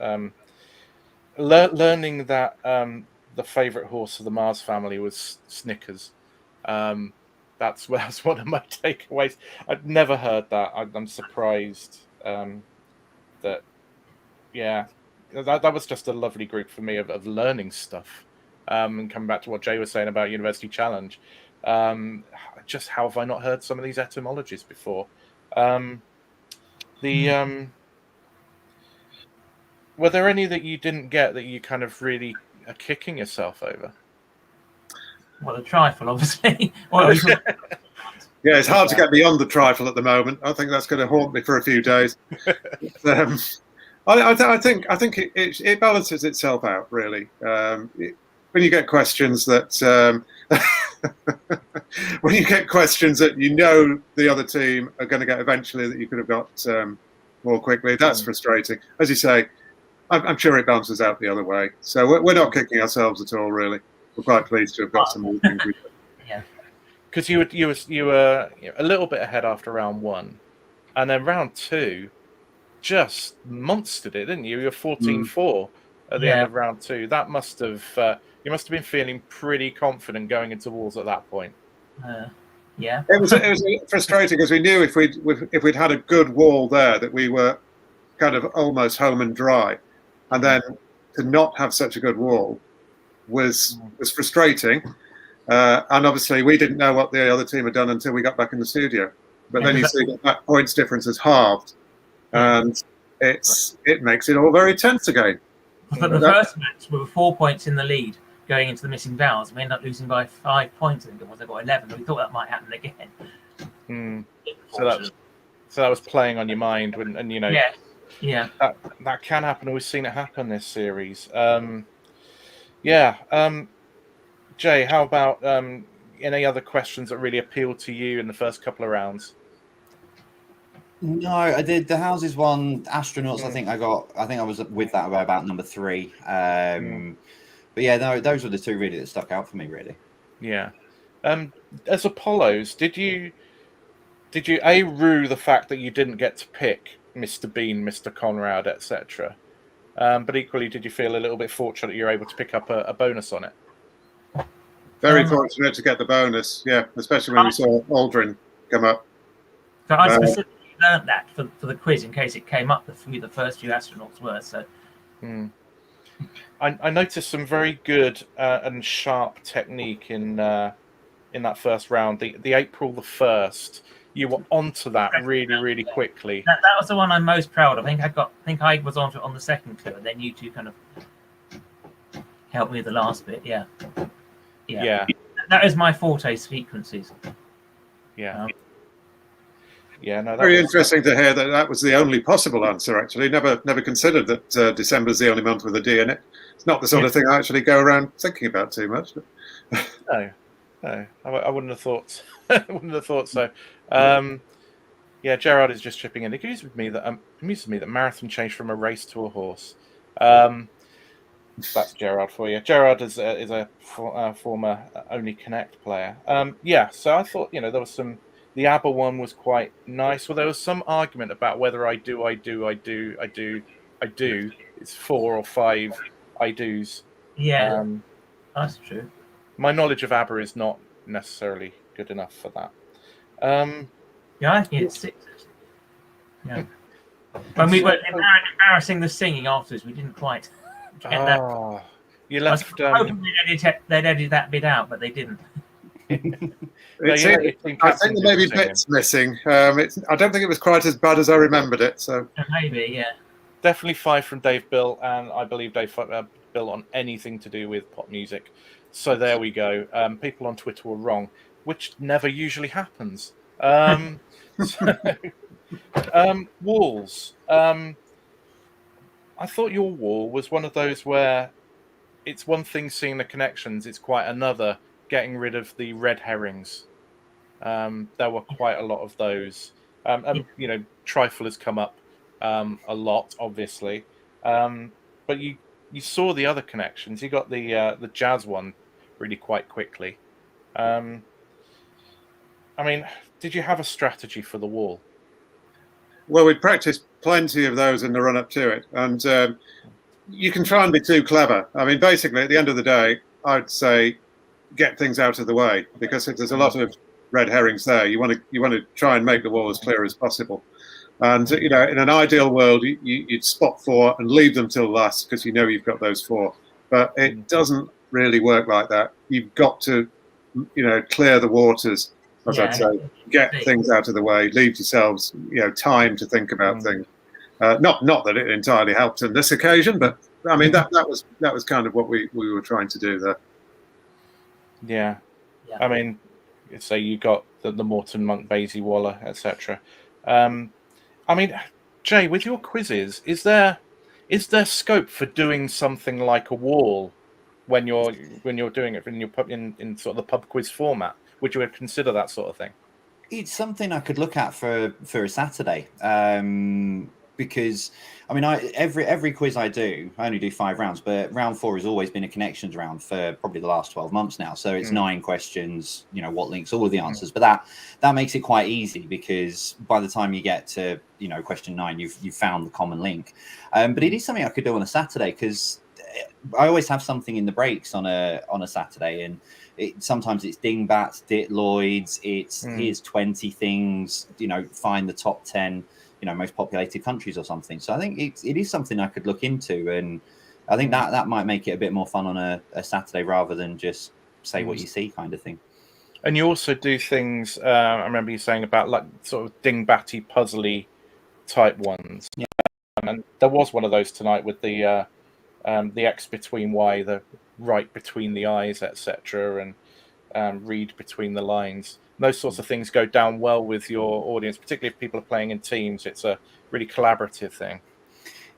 Learning that the favourite horse of the Mars family was Snickers. That's one of my takeaways. I'd never heard that. I'm surprised that. Yeah, that was just a lovely group for me of learning stuff. And coming back to what Jay was saying about University Challenge, just how have I not heard some of these etymologies before? Were there any that you didn't get that you kind of really are kicking yourself over? Well, the trifle, obviously. Yeah, it's hard to get beyond the trifle at the moment. I think that's going to haunt me for a few days. I think it balances itself out, really. When you get questions that the other team are going to get eventually, that you could have got more quickly, that's frustrating. As you say, I'm sure it balances out the other way. So we're not kicking ourselves at all, really. We're quite pleased to have got some more things. Yeah, because you were a little bit ahead after round one, and then round two just monstered it, didn't you? You were 14-4 at the end of round two. That must have. You must have been feeling pretty confident going into walls at that point. Yeah. It was frustrating, because we knew if we'd had a good wall there, that we were kind of almost home and dry, and then to not have such a good wall was frustrating. And obviously we didn't know what the other team had done until we got back in the studio. But then you see that points difference is halved, and it makes it all very tense again. But the first match, we were 4 points in the lead, going into the missing vowels. We ended up losing by 5 points. I think it was. I got 11. We thought that might happen again. So that was playing on your mind, and you know, yeah, that can happen. We've seen it happen this series. Jay, how about any other questions that really appealed to you in the first couple of rounds? No, I did the houses one. Astronauts, I think I was with that about number 3. But yeah, no, those were the two really that stuck out for me, really. Yeah. As Apollos, did you rue the fact that you didn't get to pick Mr. Bean, Mr. Conrad, etc.? But equally, did you feel a little bit fortunate you were able to pick up a bonus on it? Very fortunate to get the bonus, yeah, especially when we saw Aldrin come up. So I specifically learned that for the quiz in case it came up who the first few astronauts were. So I noticed some very good and sharp technique in that first round. The April the 1st, you were onto that really quickly. That was the one I'm most proud of. I think I was onto it on the second clue, and then you two kind of helped me with the last bit. Yeah. That is my forte, sequences. No, Very interesting to hear that was the only possible answer. Actually, never considered that December's the only month with a D in it. It's not the sort of thing I actually go around thinking about too much. No, I wouldn't have thought. So. Gerard is just chipping in. It amuses me that marathon changed from a race to a horse. That's Gerard for you. Gerard is a former Only Connect player. So I thought there was the ABBA one was quite nice. Well, there was some argument about whether I do. It's 4 or 5 I do's. Yeah, that's true. My knowledge of ABBA is not necessarily good enough for that. I think it's 6. Yeah. When we were embarrassing the singing afterwards, we didn't quite get that. You left. I was hoping they'd edit that bit out, but they didn't. I think there may be bits missing. I don't think it was quite as bad as I remembered it. So maybe, yeah. Definitely 5 from Dave Bill, and I believe Dave Bill on anything to do with pop music. So there we go. People on Twitter were wrong, which never usually happens. Walls. I thought your wall was one of those where it's one thing seeing the connections, it's quite another getting rid of the red herrings. There were quite a lot of those. Trifle has come up a lot, obviously. But you saw the other connections. You got the jazz one really quite quickly. Did you have a strategy for the wall? Well, we'd practiced plenty of those in the run-up to it, and you can try and be too clever. Basically, at the end of the day, I'd say get things out of the way, because if there's a lot of red herrings there, you want to try and make the wall as clear as possible. And in an ideal world, you'd spot 4 and leave them till last because you've got those 4. But it doesn't really work like that. You've got to, clear the waters, as I'd say, get things out of the way, leave yourselves, time to think about things. Not that it entirely helped on this occasion, but that was kind of what we were trying to do there. Yeah. Say you got the Morton Monk, Basie Waller, etc. Jay, with your quizzes, is there scope for doing something like a wall when you're doing it in sort of the pub quiz format? Would you consider that sort of thing? It's something I could look at for a Saturday, because every quiz I do, I only do 5 rounds, but round 4 has always been a connections round for probably the last 12 months now. So it's 9 questions, what links, all of the answers. But that makes it quite easy, because by the time you get to question 9, you've found the common link. But it is something I could do on a Saturday, because I always have something in the breaks on a Saturday, and sometimes it's dingbats, ditloids, it's here's 20 things, find the top 10 most populated countries or something. So I think it is something I could look into, and I think that might make it a bit more fun on a Saturday rather than just say what you see kind of thing. And you also do things, I remember you saying about like sort of dingbatty, puzzly type ones. Yeah. And there was one of those tonight with the the X between Y, the right between the eyes, etc., and read between the lines. Those sorts of things go down well with your audience, particularly if people are playing in teams. It's a really collaborative thing.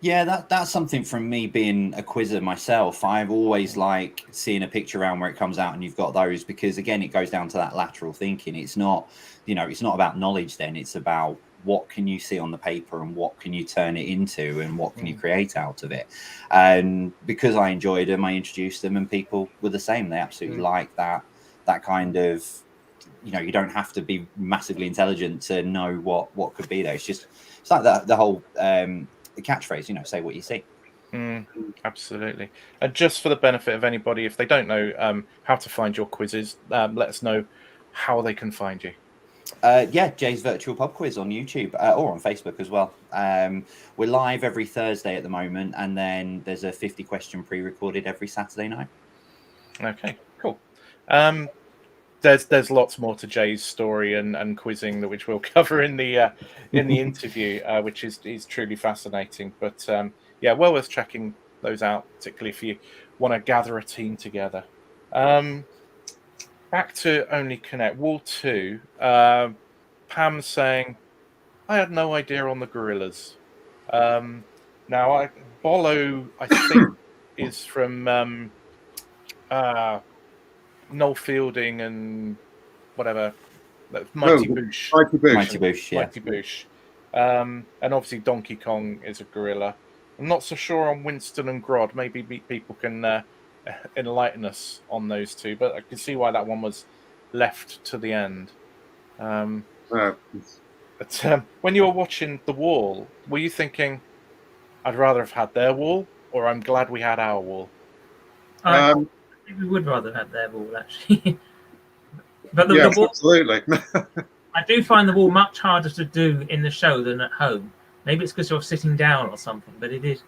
Yeah, that's something from me being a quizzer myself. I've always like seeing a picture around where it comes out and you've got those, because again, it goes down to that lateral thinking. It's not, it's not about knowledge then. It's about what can you see on the paper and what can you turn it into and what can you create out of it. And because I enjoyed them, I introduced them and people were the same. They absolutely like that kind of, you don't have to be massively intelligent to know what could be there. It's like the whole the catchphrase, say what you see. Absolutely. And just for the benefit of anybody, if they don't know how to find your quizzes, let us know how they can find you. Jay's Virtual Pub Quiz on YouTube or on Facebook as well. We're live every Thursday at the moment, and then there's a 50 question pre-recorded every Saturday night. Okay, cool. There's lots more to Jay's story and quizzing, which we'll cover in the interview, which is truly fascinating. But well worth checking those out, particularly if you want to gather a team together. Back to Only Connect, Wall 2. Pam's saying, I had no idea on the gorillas. Now, Bolo, I think, is from Noel Fielding and whatever. Mighty Boosh. Mighty Boosh. Yeah. Mighty Boosh. And obviously Donkey Kong is a gorilla. I'm not so sure on Winston and Grodd. Maybe people can enlighten us on those two, but I can see why that one was left to the end. But when you were watching The Wall, were you thinking, I'd rather have had their wall, or I'm glad we had our wall? I think we would rather have their wall, actually. But the wall, absolutely. I do find the wall much harder to do in the show than at home. Maybe it's because you're sitting down or something, but it is.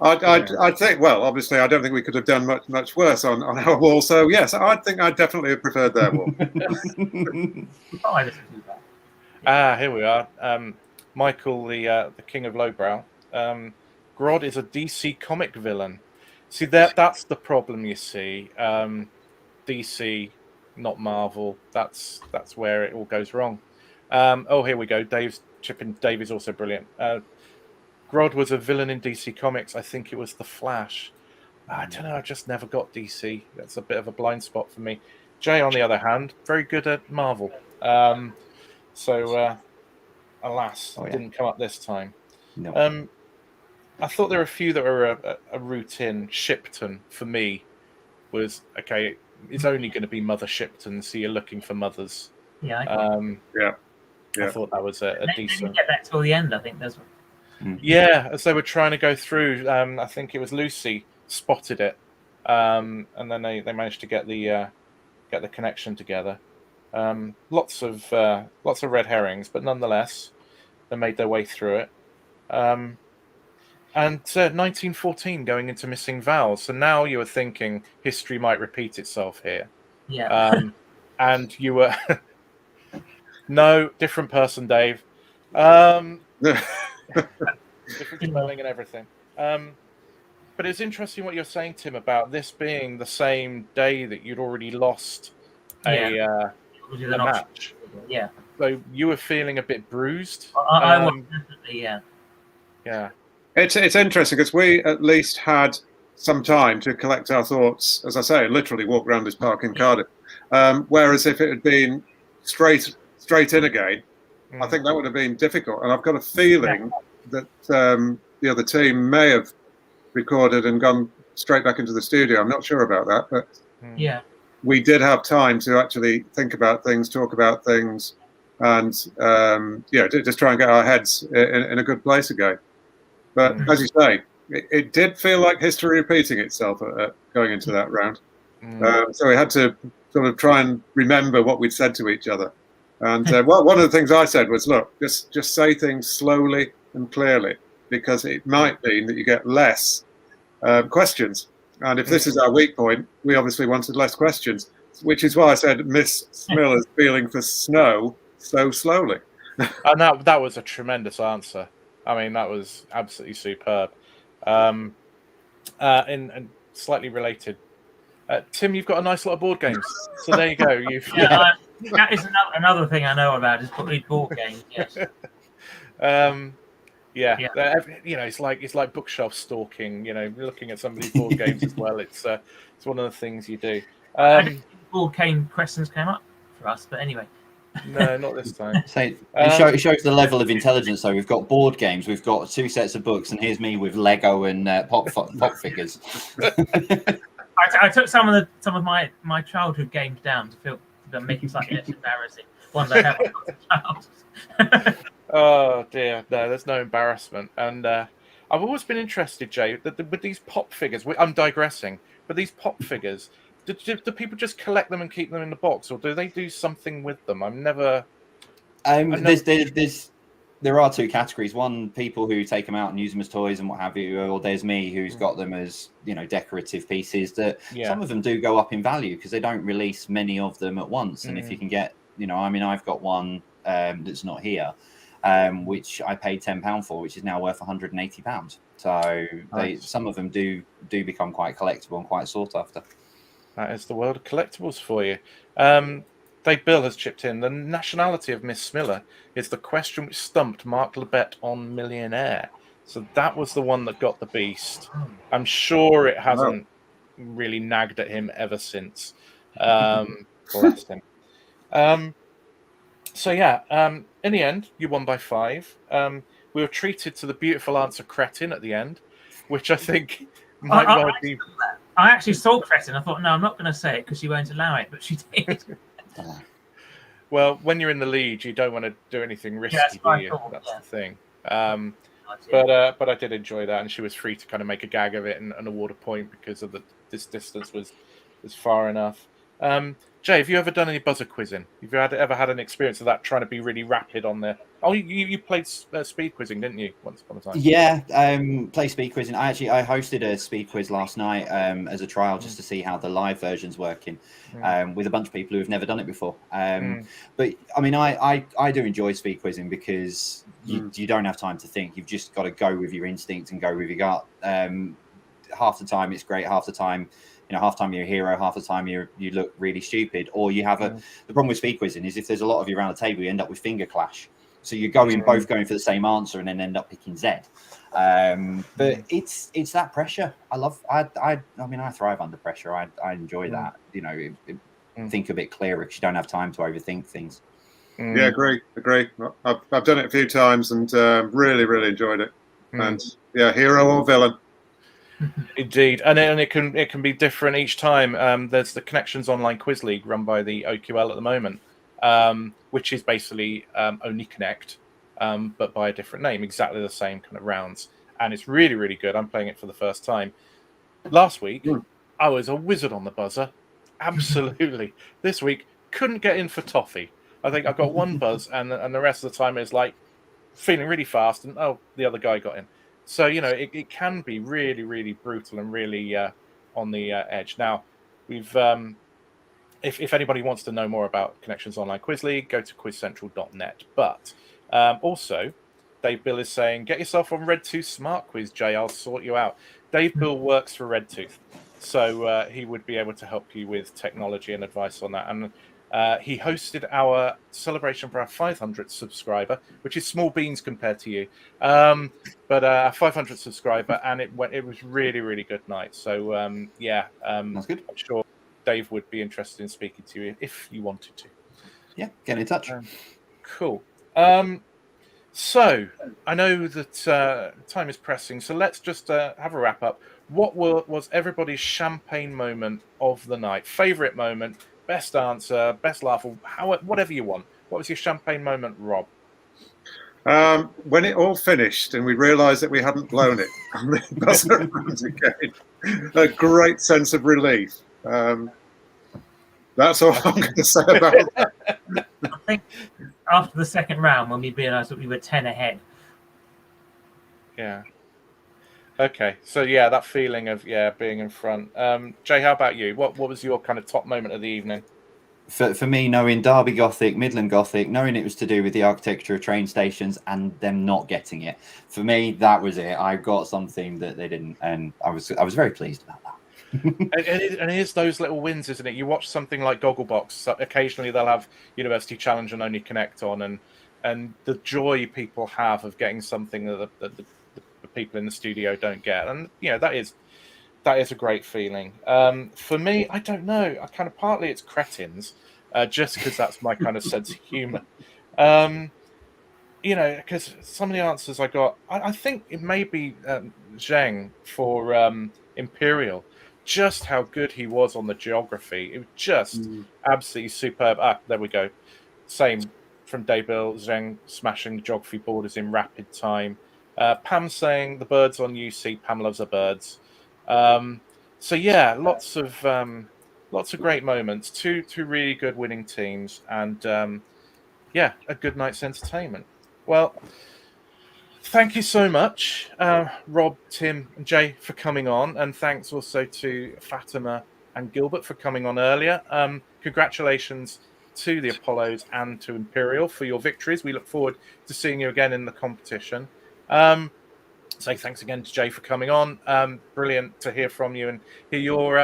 I think, well, obviously, I don't think we could have done much worse on our wall. So, yes, I think I definitely have preferred their wall. Here we are. Michael, the king of lowbrow. Grodd is a DC comic villain. See, that's the problem, you see. DC, not Marvel. That's where it all goes wrong. Here we go. Dave's chipping. Dave is also brilliant. Grodd was a villain in DC Comics. I think it was The Flash. I don't know. I just never got DC. That's a bit of a blind spot for me. Jay, on the other hand, very good at Marvel. Alas, didn't come up this time. No. I thought there were a few that were a routine. Shipton, for me, was, okay, it's only going to be Mother Shipton, so you're looking for mothers. Yeah. I thought that was a decent... They didn't get that till the end, I think. There's one. Yeah, as they were trying to go through, I think it was Lucy spotted it, and then they managed to get the connection together. Lots of red herrings, but nonetheless, they made their way through it. And 1914 going into Missing Vowels. So now you were thinking history might repeat itself here. Yeah. And you were no, different person, Dave. Different spelling and everything. But it's interesting what you're saying, Tim, about this being the same day that you'd already lost a match. Yeah. So you were feeling a bit bruised. I was definitely, yeah. Yeah. It's interesting because we at least had some time to collect our thoughts. As I say, literally walk around this park in Cardiff. Whereas if it had been straight in again, I think that would have been difficult. And I've got a feeling that the other team may have recorded and gone straight back into the studio. I'm not sure about that, but we did have time to actually think about things, talk about things, and just try and get our heads in a good place again. But as you say, it did feel like history repeating itself going into that round. So we had to sort of try and remember what we'd said to each other. And one of the things I said was, look, just say things slowly and clearly, because it might mean that you get less questions. And if this is our weak point, we obviously wanted less questions, which is why I said Miss Smiller's feeling for snow so slowly. And that was a tremendous answer. I mean, that was absolutely superb. And slightly related, Tim, you've got a nice lot of board games. So there you go. You've That is another thing I know about is board games. Yes. Yeah. It's like bookshelf stalking. Looking at somebody's board games as well. It's one of the things you do. I didn't think board game questions came up for us, but anyway. No, not this time. So it shows the level of intelligence. So we've got board games, we've got 2 sets of books, and here's me with Lego and pop figures. I took some of my childhood games down to make it slightly less embarrassing. Ones I haven't got as a child. Oh dear, no, there's no embarrassment. And I've always been interested, Jay, with these pop figures. I'm digressing, but these pop figures, do people just collect them and keep them in the box, or do they do something with them? I'm never. There are 2 categories. One, people who take them out and use them as toys and what have you, or there's me who's got them as decorative pieces. That some of them do go up in value because they don't release many of them at once. And if you can get, I've got one that's not here, which I paid £10 for, which is now worth £180. So some of them do become quite collectible and quite sought after. That is the world of collectibles for you. Dave Bill has chipped in. The nationality of Miss Smiller is the question which stumped Mark Lebet on Millionaire. So that was the one that got the beast. I'm sure it hasn't really nagged at him ever since. Bless him. In the end, you won by 5. We were treated to the beautiful answer Cretin at the end, which I think might well be. I actually saw Cretin. I thought, no, I'm not going to say it because she won't allow it, but she did. Well, when you're in the lead, you don't want to do anything risky, do you? That's the thing. But I did enjoy that, and she was free to kind of make a gag of it and award a point because of this distance was far enough. Jay, have you ever done any buzzer quizzing? Have you ever had an experience of that, trying to be really rapid on there? Oh, you played speed quizzing, didn't you, once upon a time? Yeah, play speed quizzing. I hosted a speed quiz last night as a trial just to see how the live version's working with a bunch of people who have never done it before. But I mean, I do enjoy speed quizzing because you don't have time to think. You've just got to go with your instinct and go with your gut. Half the time it's great, half the time half the time you're a hero, half the time you look really stupid. Or you have the problem with speed quizzing is if there's a lot of you around the table, you end up with finger clash. So you're both going for the same answer and then end up picking Z. But it's that pressure. I mean, I thrive under pressure. I enjoy that. Think a bit clearer because you don't have time to overthink things. Yeah, agree. I've done it a few times and really, really enjoyed it. And yeah, hero or villain. Indeed, and it can be different each time. There's the Connections Online Quiz League run by the OQL at the moment, which is basically Only Connect, but by a different name, exactly the same kind of rounds, and it's really, really good. I'm playing it for the first time. Last week, I was a wizard on the buzzer, absolutely. This week, couldn't get in for toffee. I think I got one buzz, and the rest of the time is like feeling really fast, and the other guy got in. So, it can be really, really brutal and really on the edge. Now, we've if anybody wants to know more about Connections Online Quiz League, go to quizcentral.net. But also, Dave Bill is saying, get yourself on RedTooth Smart Quiz, Jay. I'll sort you out. Dave Bill works for RedTooth, so he would be able to help you with technology and advice on that. And he hosted our celebration for our 500th subscriber, which is small beans compared to you. But our 500th subscriber, and it was really, really good night. So That's good. I'm sure Dave would be interested in speaking to you if you wanted to. Yeah, get in touch. Cool. So I know that time is pressing, so let's just have a wrap up. What was everybody's champagne moment of the night? Favorite moment? Best answer, best laugh, or whatever you want. What was your champagne moment, Rob? When it all finished and we realised that we hadn't blown it on the buzzer round again, a great sense of relief. That's all I'm going to say about that. I think after the second round, when we realised that we were 10 ahead. Yeah. Okay, so that feeling of being in front. Jay, how about you? What was your kind of top moment of the evening? for me, knowing Derby Gothic, Midland Gothic, knowing it was to do with the architecture of train stations and them not getting it, for me, that was it. I got something that they didn't, and I was very pleased about that. And it is those little wins, isn't it? You watch something like Gogglebox. So occasionally they'll have University Challenge and Only Connect on, and the joy people have of getting something that the people in the studio don't get, and that is a great feeling. For me, I don't know. I kind of partly it's cretins, just because that's my kind of sense of humour. Because some of the answers I got, I think it may be Zheng for Imperial. Just how good he was on the geography. It was just absolutely superb. There we go. Same from Daybill. Zheng smashing the geography borders in rapid time. Pam saying the birds on UC. Pam loves her birds. So yeah, lots of great moments. Two really good winning teams, and a good night's entertainment. Well, thank you so much, Rob, Tim, and Jay, for coming on, and thanks also to Fatima and Gilbert for coming on earlier. Congratulations to the Apollos and to Imperial for your victories. We look forward to seeing you again in the competition. So thanks again to Jay for coming on. Brilliant to hear from you and hear your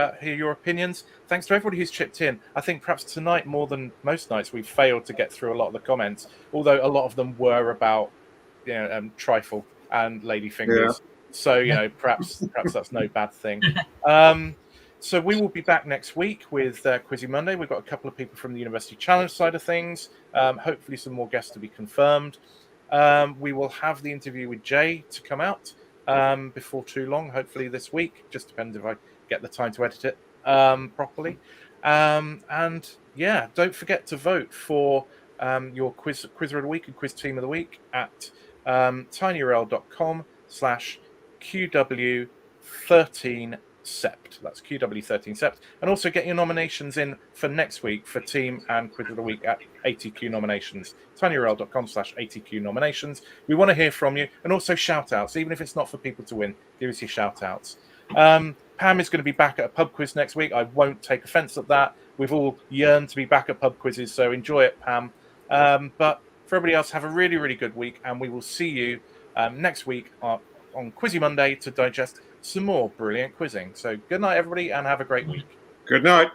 opinions. Thanks to everybody who's chipped in. I think perhaps tonight, more than most nights, we've failed to get through a lot of the comments, although a lot of them were about trifle and ladyfingers. So perhaps that's no bad thing. So we will be back next week with Quizzy Monday. We've got a couple of people from the University Challenge side of things. Hopefully some more guests to be confirmed. We will have the interview with Jay to come out before too long, hopefully this week. Just depends if I get the time to edit it properly. And don't forget to vote for your Quizzer of the Week and Quiz Team of the Week at tinyurl.com/QW13 Sept. That's QW13 Sept. And also get your nominations in for next week for Team and Quiz of the Week at ATQ Nominations. tinyurl.com/ATQ Nominations. We want to hear from you, and also shout outs, even if it's not for people to win. Give us your shout outs. Pam is going to be back at a pub quiz next week. I won't take offense at that. We've all yearned to be back at pub quizzes, so enjoy it, Pam. But for everybody else, have a really, really good week, and we will see you next week on Quizzy Monday to digest some more brilliant quizzing. So good night, everybody, and have a great week. Good night.